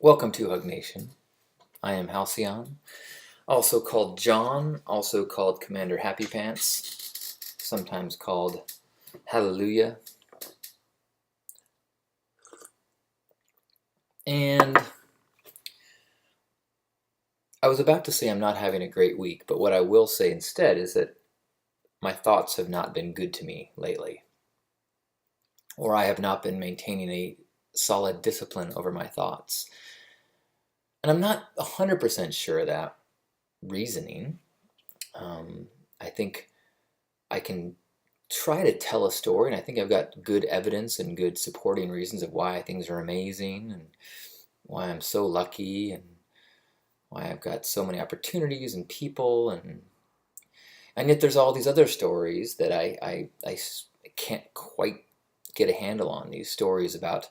Welcome to Hug Nation. I am Halcyon, also called John, also called Commander Happy Pants, sometimes called Hallelujah. And I was about to say I'm not having a great week, but what I will say instead is that my thoughts have not been good to me lately, or I have not been maintaining a solid discipline over my thoughts. And I'm not 100% sure of that reasoning. I think I can try to tell a story, and I think I've got good evidence and good supporting reasons of why things are amazing and why I'm so lucky and why I've got so many opportunities and people, and yet there's all these other stories that I can't quite get a handle on. These stories about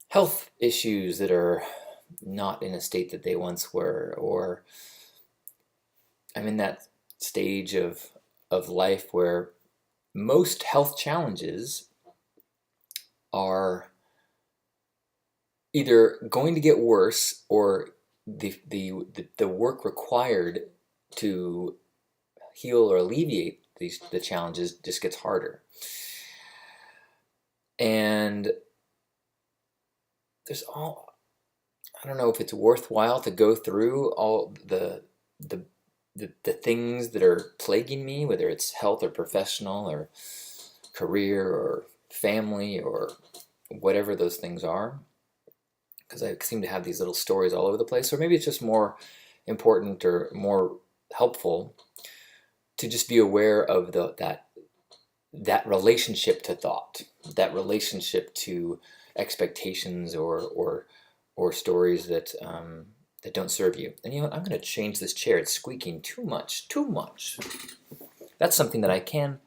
health issues that are not in a state that they once were, or I'm in that stage of life where most health challenges are either going to get worse, or the work required to heal or alleviate the challenges just gets harder. And I don't know if it's worthwhile to go through all the things that are plaguing me, whether it's health or professional or career or family or whatever those things are, because I seem to have these little stories all over the place. Or maybe it's just more important or more helpful to just be aware of that relationship to thought, that relationship to expectations or stories that that don't serve you. And you know what? I'm going to change this chair. It's squeaking too much, too much. That's something that I can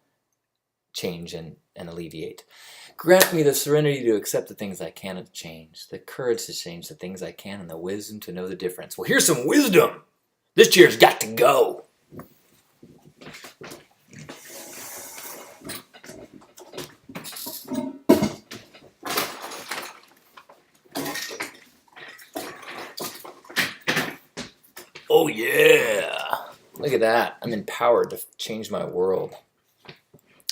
change and alleviate. Grant me the serenity to accept the things I cannot change, the courage to change the things I can, and the wisdom to know the difference. Well, here's some wisdom. This chair's got to go. Oh yeah. Look at that. I'm empowered to change my world.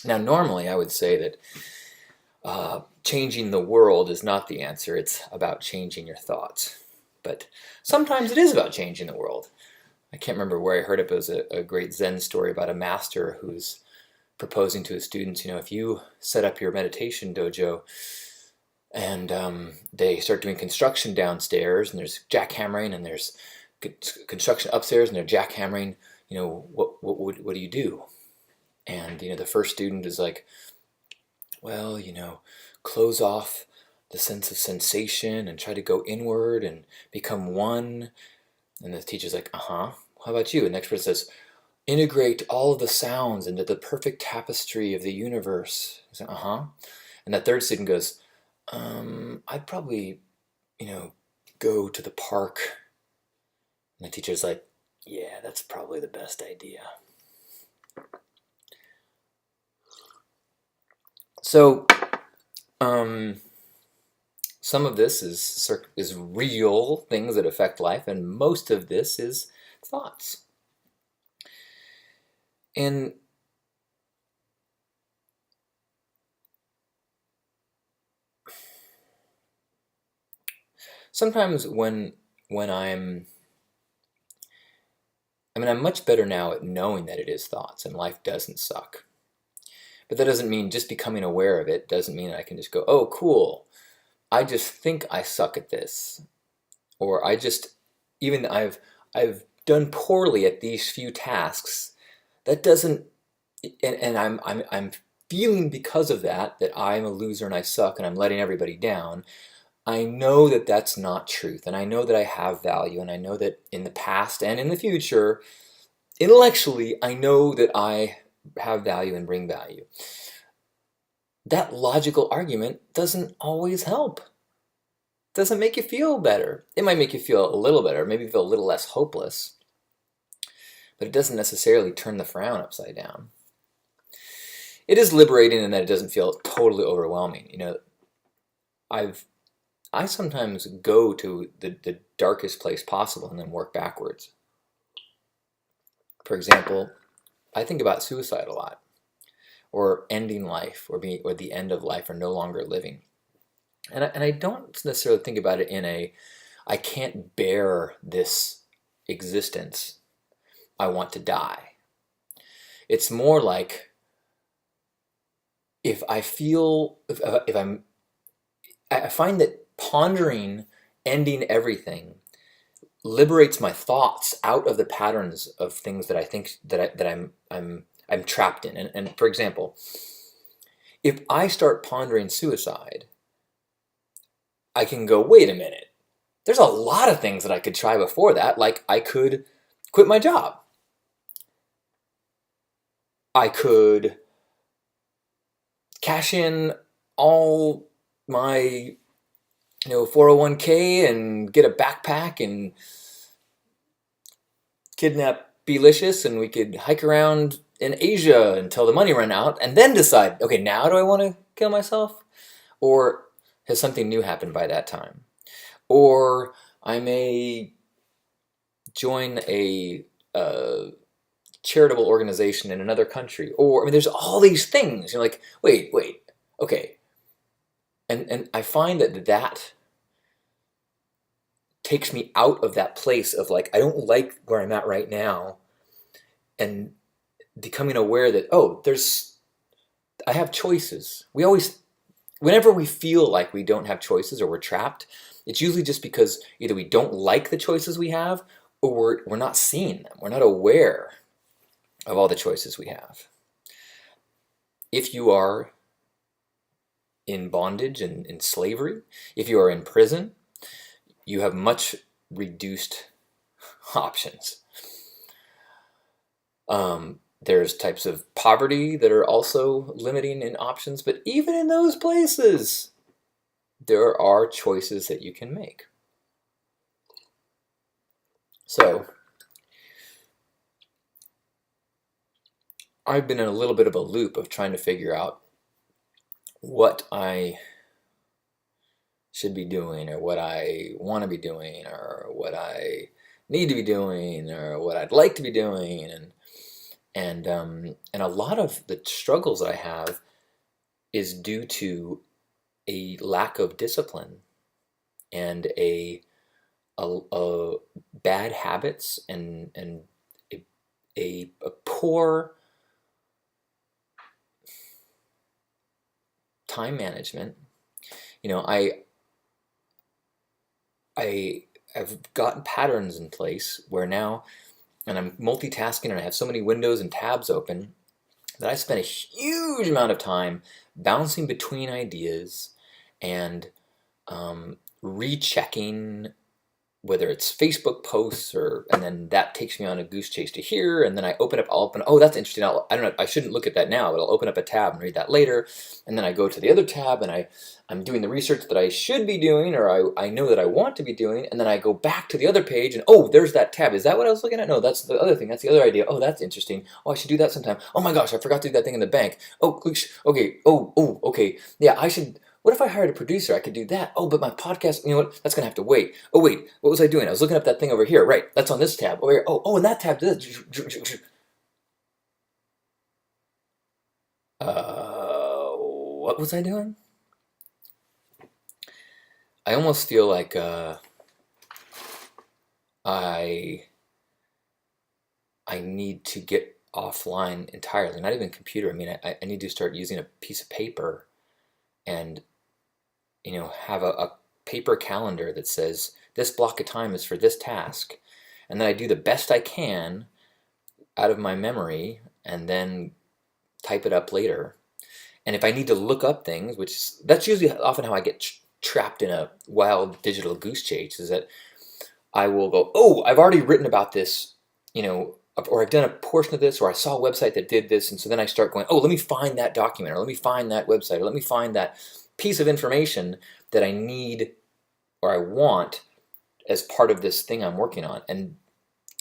Now, normally I would say that changing the world is not the answer. It's about changing your thoughts. But sometimes it is about changing the world. I can't remember where I heard it, but it was a great Zen story about a master who's proposing to his students, if you set up your meditation dojo and they start doing construction downstairs, and there's jackhammering, and there's construction upstairs, and they're jackhammering, what do you do? And the first student is like, well, close off the sense of sensation and try to go inward and become one. And the teacher's like, how about you? And the next person says, integrate all of the sounds into the perfect tapestry of the universe. He's like, And the third student goes, I'd probably, go to the park. And the teacher's like, yeah, that's probably the best idea. So, some of this is real things that affect life, and most of this is thoughts. And sometimes when I'm much better now at knowing that it is thoughts and life doesn't suck. But that doesn't mean just becoming aware of it doesn't mean I can just go, oh, cool. I just think I suck at this. Or I've done poorly at these few tasks. That doesn't, and I'm feeling because of that I'm a loser and I suck and I'm letting everybody down. I know that that's not truth, and I know that I have value, and I know that in the past and in the future, intellectually, I know that I have value and bring value. That logical argument doesn't always help. It doesn't make you feel better. It might make you feel a little better, maybe feel a little less hopeless, but it doesn't necessarily turn the frown upside down. It is liberating in that it doesn't feel totally overwhelming. I've I sometimes go to the darkest place possible and then work backwards. For example, I think about suicide a lot, or ending life, or the end of life, or no longer living. And I don't necessarily think about it in a, I can't bear this existence, I want to die. It's more like, if I feel, if I'm, I find that pondering ending everything liberates my thoughts out of the patterns of things that I think that I'm trapped in. And for example, if I start pondering suicide, I can go, wait a minute. There's a lot of things that I could try before that. Like, I could quit my job. I could cash in all my 401k and get a backpack and kidnap Belicious, and we could hike around in Asia until the money ran out, and then decide, okay, now do I want to kill myself? Or has something new happened by that time? Or I may join a charitable organization in another country. Or, I mean, there's all these things. You're like, wait, okay. And I find that takes me out of that place of like, I don't like where I'm at right now, and becoming aware that, oh, I have choices. Whenever we feel like we don't have choices or we're trapped, it's usually just because either we don't like the choices we have, or we're not seeing them. We're not aware of all the choices we have. If you are in bondage and in slavery, if you are in prison, you have much reduced options. There's types of poverty that are also limiting in options, but even in those places, there are choices that you can make. So, I've been in a little bit of a loop of trying to figure out what I should be doing, or what I want to be doing, or what I need to be doing, or what I'd like to be doing, and a lot of the struggles I have is due to a lack of discipline and a bad habits, and a poor time management. I have gotten patterns in place where now, and I'm multitasking, and I have so many windows and tabs open, that I spend a huge amount of time bouncing between ideas and rechecking, whether it's Facebook posts, and then that takes me on a goose chase to here, and then I'll open, oh, that's interesting. I don't know, I shouldn't look at that now, but I'll open up a tab and read that later, and then I go to the other tab, and I'm doing the research that I should be doing, or I know that I want to be doing, and then I go back to the other page, and oh, there's that tab. Is that what I was looking at? No, that's the other thing. That's the other idea. Oh, that's interesting. Oh, I should do that sometime. Oh my gosh, I forgot to do that thing in the bank. Oh, okay. Oh, okay. Yeah, I should. What if I hired a producer? I could do that. Oh, but my podcast, you know what? That's going to have to wait. Oh, wait. What was I doing? I was looking up that thing over here. Right. That's on this tab. Over here. Oh, and that tab. What was I doing? I almost feel like I need to get offline entirely. Not even computer. I mean, I need to start using a piece of paper and have a paper calendar that says this block of time is for this task, and then I do the best I can out of my memory, and then type it up later. And if I need to look up things, that's usually often how I get trapped in a wild digital goose chase, is that I will go, oh, I've already written about this, or I've done a portion of this, or I saw a website that did this, and so then I start going, oh, let me find that document, or let me find that website, or let me find that piece of information that I need or I want as part of this thing I'm working on. And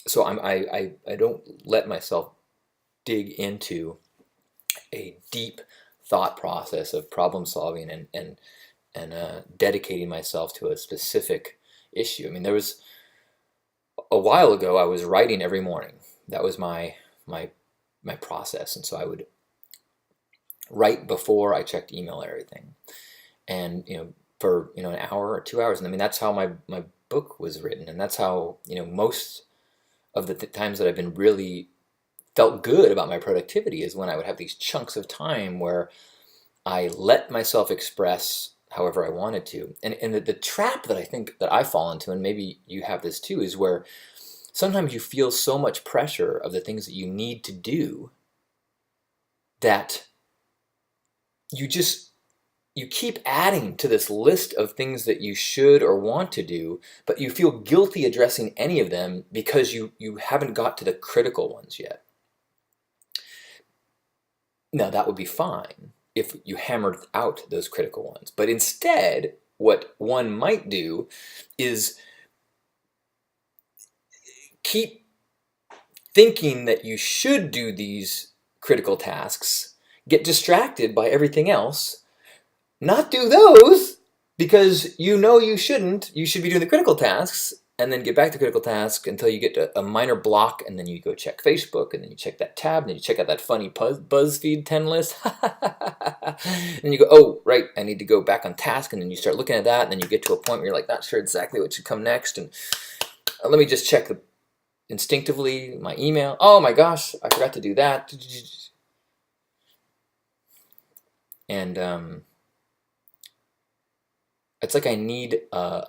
so I don't let myself dig into a deep thought process of problem solving and dedicating myself to a specific issue. I mean, there was a while ago I was writing every morning. That was my my process, and so I would write before I checked email and everything, and for an hour or 2 hours. And I mean, that's how my book was written, and that's how most of the times that I've been really felt good about my productivity is when I would have these chunks of time where I let myself express however I wanted to. And the trap that I think that I fall into, and maybe you have this too, is where sometimes you feel so much pressure of the things that you need to do that you just you keep adding to this list of things that you should or want to do, but you feel guilty addressing any of them because you haven't got to the critical ones yet. Now, that would be fine if you hammered out those critical ones. But instead, what one might do is keep thinking that you should do these critical tasks, get distracted by everything else, not do those because you shouldn't. You should be doing the critical tasks, and then get back to critical tasks until you get to a minor block, and then you go check Facebook, and then you check that tab, and then you check out that funny BuzzFeed 10 list, and you go, oh, right, I need to go back on task, and then you start looking at that, and then you get to a point where you're like, not sure exactly what should come next, and let me just check instinctively my email. Oh my gosh, I forgot to do that. And it's like I need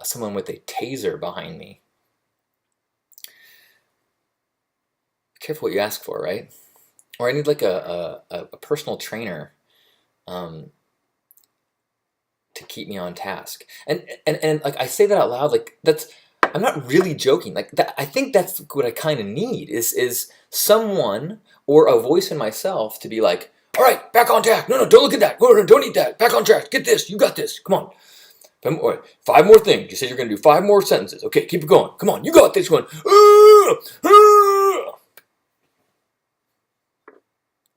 someone with a taser behind me. Be careful what you ask for, right? Or I need like a personal trainer to keep me on task. And like I say that out loud, like I'm not really joking. Like that, I think that's what I kind of need is someone or a voice in myself to be like, all right, back on track. No, don't look at that. Don't eat that. Back on track. Get this. You got this. Come on. 5 more things. You said you're going to do 5 more sentences. Okay, keep it going. Come on, you got this one.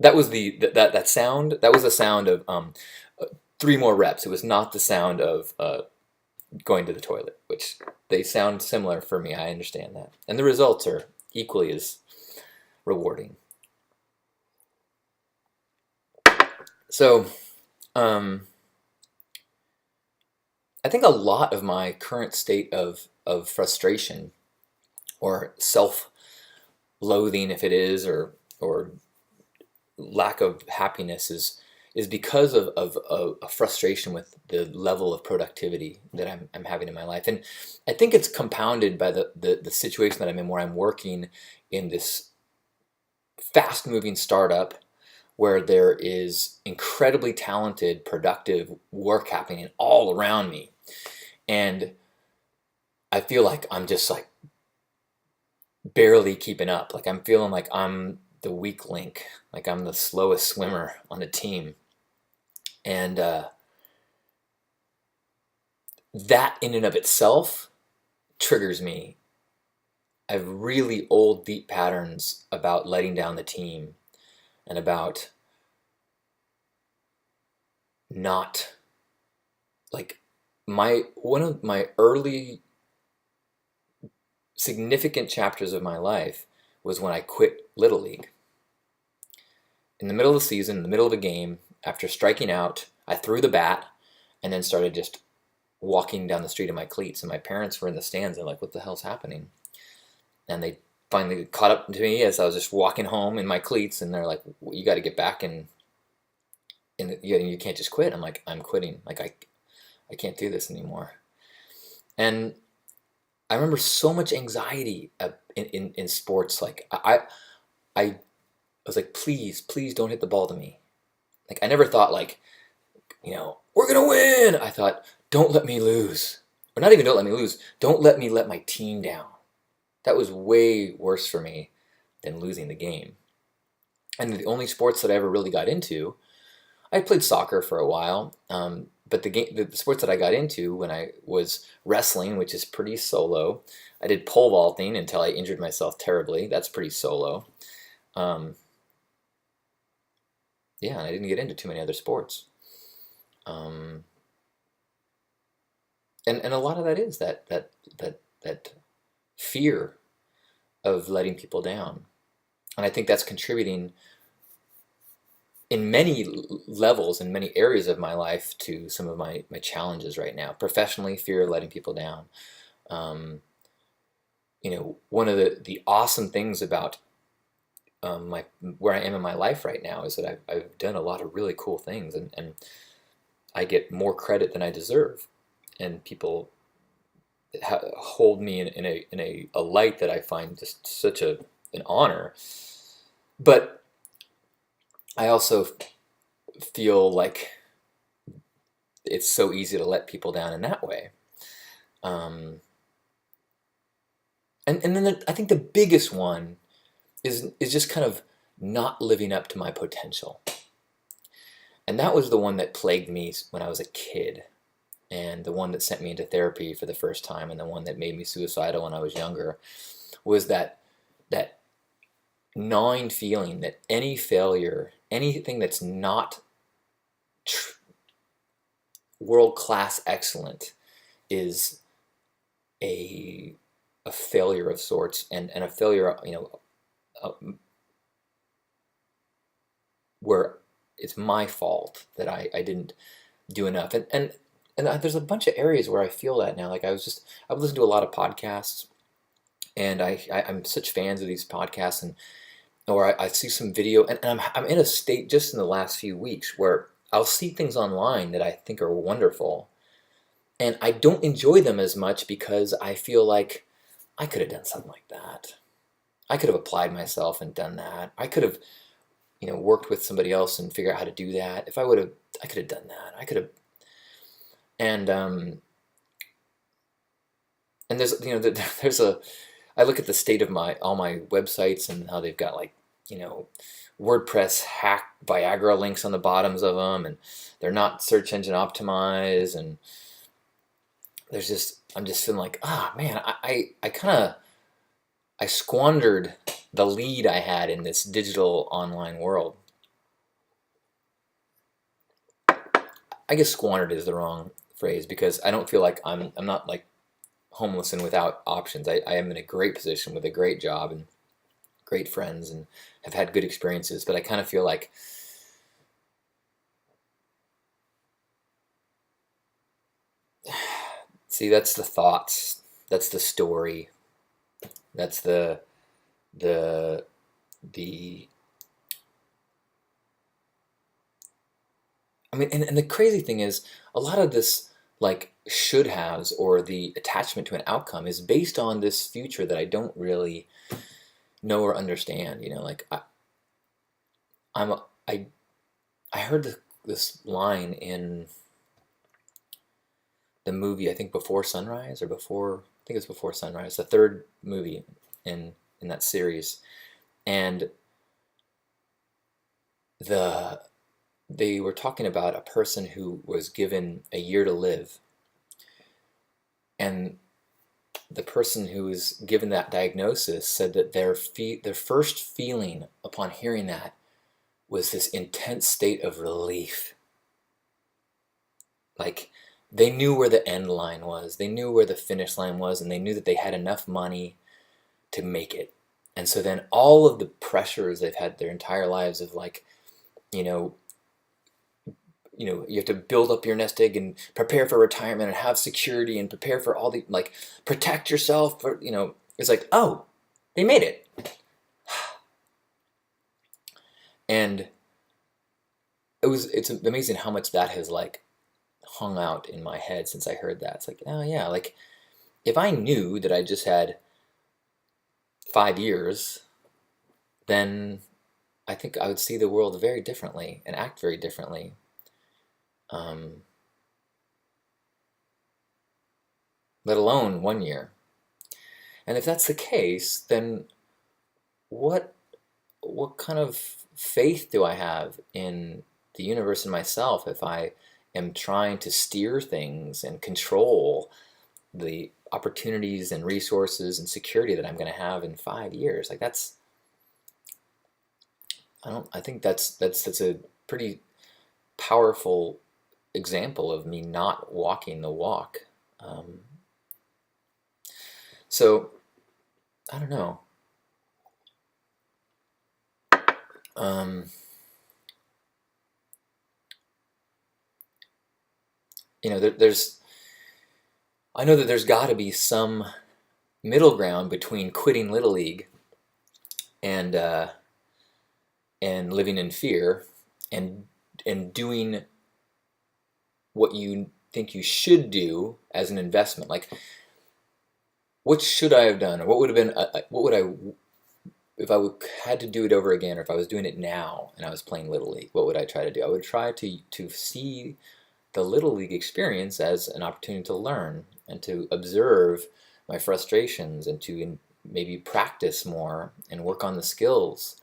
That was that sound. That was the sound of 3 more reps. It was not the sound of going to the toilet, which they sound similar for me. I understand that, and the results are equally as rewarding. So, I think a lot of my current state of frustration or self-loathing, if it is, or lack of happiness is because of a frustration with the level of productivity that I'm having in my life. And I think it's compounded by the situation that I'm in, where I'm working in this fast-moving startup where there is incredibly talented, productive work happening all around me. And I feel like I'm just like barely keeping up. Like I'm feeling like I'm the weak link, like I'm the slowest swimmer on the team. And that in and of itself triggers me. I have really old, deep patterns about letting down the team and about not, like, one of my early significant chapters of my life was when I quit Little League. In the middle of the season, in the middle of a game, after striking out, I threw the bat and then started just walking down the street in my cleats. And my parents were in the stands. They're like, what the hell's happening? And they finally caught up to me as I was just walking home in my cleats. And they're like, well, you got to get back and you can't just quit. I'm like, I'm quitting. Like, I can't do this anymore. And I remember so much anxiety in sports. Like, I was like, please don't hit the ball to me. Like, I never thought like, we're going to win. I thought, don't let me lose. Or not even don't let me lose. Don't let me let my team down. That was way worse for me than losing the game. And the only sports that I ever really got into, I played soccer for a while, but the sports that I got into when I was wrestling, which is pretty solo. I did pole vaulting until I injured myself terribly. That's pretty solo. Yeah, and I didn't get into too many other sports. and a lot of that is that fear of letting people down. And I think that's contributing in many levels, in many areas of my life, to some of my challenges right now. Professionally, fear of letting people down. Um, one of the awesome things about my where I am in my life right now is that I've done a lot of really cool things, and I get more credit than I deserve, and people hold me in a light that I find just such an honor. But I also feel like it's so easy to let people down in that way. Um, and then I think the biggest one is just kind of not living up to my potential. And that was the one that plagued me when I was a kid, and the one that sent me into therapy for the first time, and the one that made me suicidal when I was younger, was that gnawing feeling that any failure, anything that's not world class excellent, is a a failure of sorts, and a failure, uh, where it's my fault that I didn't do enough. And there's a bunch of areas where I feel that now. Like I've listened to a lot of podcasts, and I'm such fans of these podcasts, and or I see some video, and I'm in a state just in the last few weeks where I'll see things online that I think are wonderful, and I don't enjoy them as much because I feel like I could have done something like that. I could have applied myself and done that. I could have, worked with somebody else and figure out how to do that. If I would have, I could have done that. I could have, and there's, there's a, I look at the state of all my websites and how they've got, like, you know, WordPress hack Viagra links on the bottoms of them, and they're not search engine optimized, and I'm just feeling like, man, I kind of, I squandered the lead I had in this digital online world. I guess squandered is the wrong phrase, because I don't feel like I'm not like homeless and without options. I am in a great position with a great job and great friends, and have had good experiences, but I kind of feel like, see, that's the thoughts, that's the story, that's the the I mean, and the crazy thing is, a lot of this, like, should haves, or the attachment to an outcome, is based on this future that I don't really know or understand. Like, I'm a, I heard this line in the movie, I think Before Sunrise, or I think it's Before Sunrise, the third movie in that series, and the they were talking about a person who was given a year to live, and the person who was given that diagnosis said that their first feeling upon hearing that was this intense state of relief. Like, they knew where the end line was, they knew where the finish line was, and they knew that they had enough money to make it. And so then all of the pressures they've had their entire lives of, like, you know, you have to build up your nest egg and prepare for retirement and have security and prepare for all the, like, protect yourself for, it's like, oh, they made it. And it's amazing how much that has, like, hung out in my head since I heard that. It's like, oh yeah, like, if I knew that I just had 5 years, then I think I would see the world very differently and act very differently. Um, let alone 1 year. And if that's the case, then what what kind of faith do I have in the universe and myself if I am trying to steer things and control the opportunities and resources and security that I'm going to have in 5 years? Like, I think that's a pretty powerful example of me not walking the walk. Um, so, I don't know. Um, I know that there's got to be some middle ground between quitting Little League and living in fear and doing what you think you should do as an investment. Like, what should I have done, or what would have been, what would I, if I had to do it over again, or if I was doing it now and I was playing Little League, what would I try to do? I would try to see the Little League experience as an opportunity to learn and to observe my frustrations and to maybe practice more and work on the skills.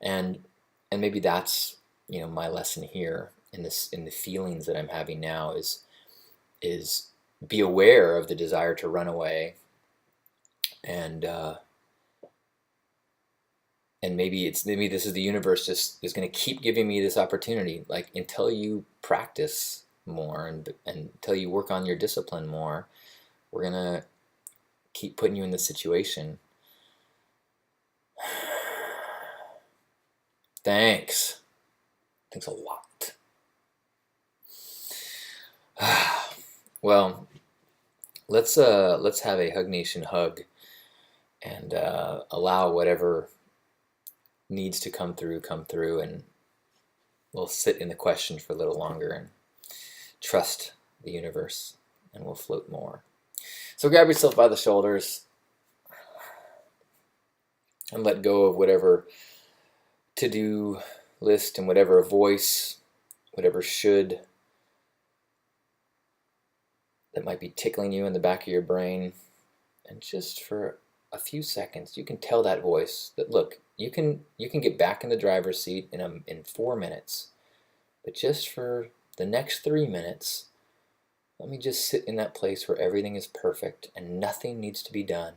And maybe that's, my lesson here in the feelings that I'm having now is be aware of the desire to run away, and maybe this is the universe just is going to keep giving me this opportunity, like, until you practice more and until you work on your discipline more, we're going to keep putting you in this situation. Thanks a lot. Well, let's have a Hug Nation hug and allow whatever needs to come through, and we'll sit in the question for a little longer and trust the universe, and we'll float more. So grab yourself by the shoulders and let go of whatever to-do list and whatever voice, whatever should that might be tickling you in the back of your brain. And just for a few seconds, you can tell that voice that, look, you can get back in the driver's seat in 4 minutes, but just for the next 3 minutes, let me just sit in that place where everything is perfect and nothing needs to be done.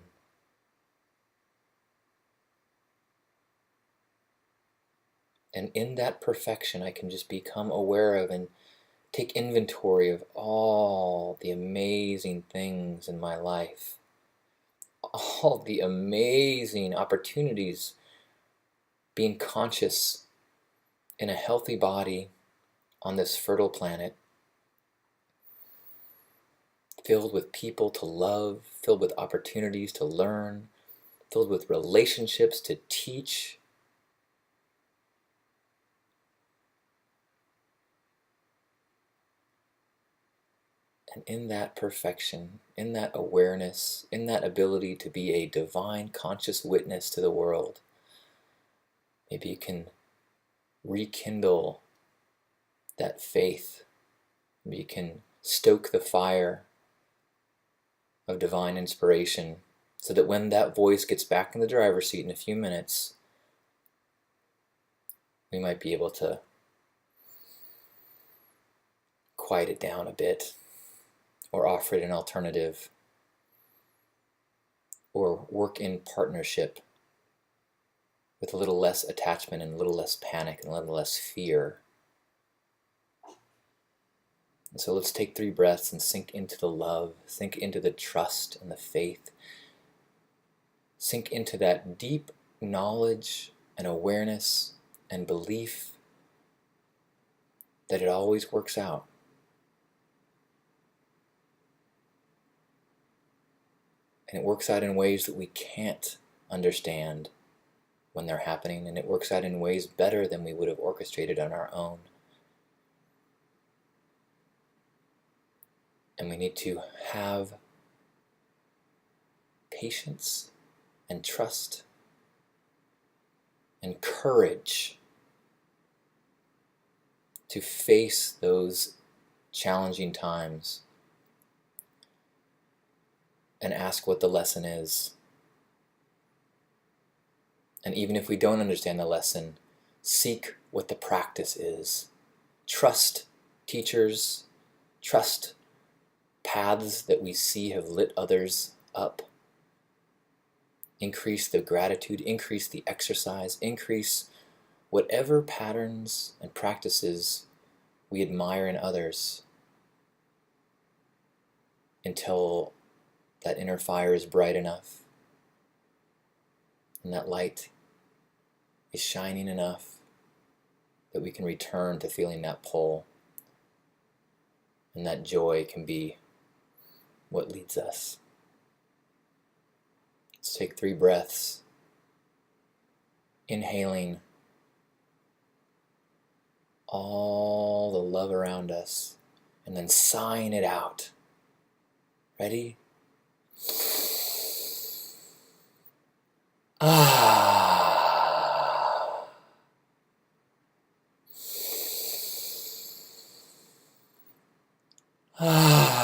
And in that perfection, I can just become aware of and take inventory of all the amazing things in my life, all the amazing opportunities, being conscious in a healthy body on this fertile planet, filled with people to love, filled with opportunities to learn, filled with relationships to teach. And in that perfection, in that awareness, in that ability to be a divine conscious witness to the world, maybe you can rekindle that faith. Maybe you can stoke the fire of divine inspiration so that when that voice gets back in the driver's seat in a few minutes, we might be able to quiet it down a bit, or offer it an alternative, or work in partnership with a little less attachment and a little less panic and a little less fear. And so let's take 3 breaths and sink into the love, sink into the trust and the faith, sink into that deep knowledge and awareness and belief that it always works out. And it works out in ways that we can't understand when they're happening, and it works out in ways better than we would have orchestrated on our own. And we need to have patience and trust and courage to face those challenging times and ask what the lesson is. And even if we don't understand the lesson, seek what the practice is. Trust teachers, trust paths that we see have lit others up. Increase the gratitude, increase the exercise, increase whatever patterns and practices we admire in others. until that inner fire is bright enough and that light is shining enough that we can return to feeling that pull, and that joy can be what leads us. Let's take 3 breaths, inhaling all the love around us, and then sighing it out. Ready? Ah. Ah.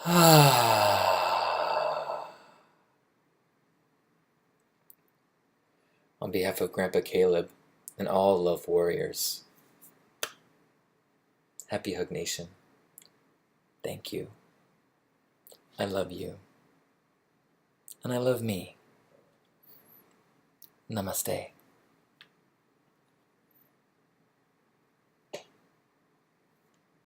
Ah. On behalf of Grandpa Caleb and all Love Warriors, happy Hug Nation. Thank you. I love you. And I love me. Namaste.